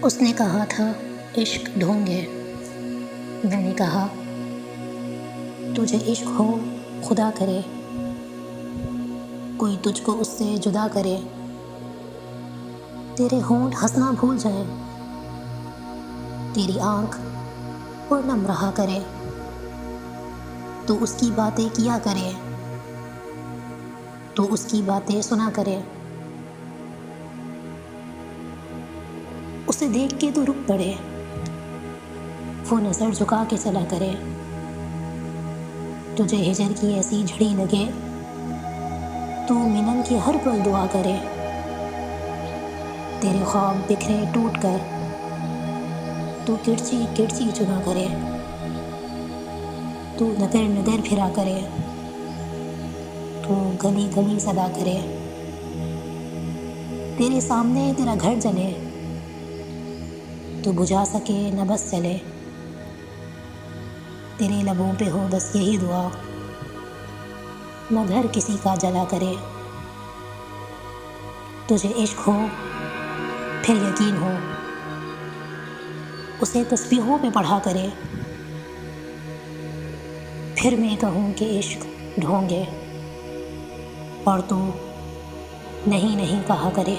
اس نے کہا تھا عشق ڈھونگے، میں نے کہا تجھے عشق ہو خدا کرے، کوئی تجھ کو اس سے جدا کرے، تیرے ہونٹ ہنسنا بھول جائیں، تیری آنکھ پرنم رہا کرے، تو اس کی باتیں کیا کرے، تو اس کی باتیں سنا کرے، اسے دیکھ کے تو رک پڑے، وہ نظر جھکا کے چلا کرے، تجھے ہجر کی ایسی جھڑی لگے، تو ملن کی ہر پل دعا کرے، تیرے خواب بکھرے ٹوٹ کر تو کرچی کرچی چنا کرے، تو نگر نگر پھرا کرے، تو گلی گلی صدا کرے، تیرے سامنے تیرا گھر جلے، تو بجھا سکے نہ بس چلے، تیرے لبوں پہ ہو بس یہی دعا، نہ گھر کسی کا جلا کرے، تجھے عشق ہو پھر یقین ہو، اسے تسبیحوں پہ پڑھا کرے، پھر میں کہوں کہ عشق ڈھونگے، اور تو نہیں نہیں کہا کرے۔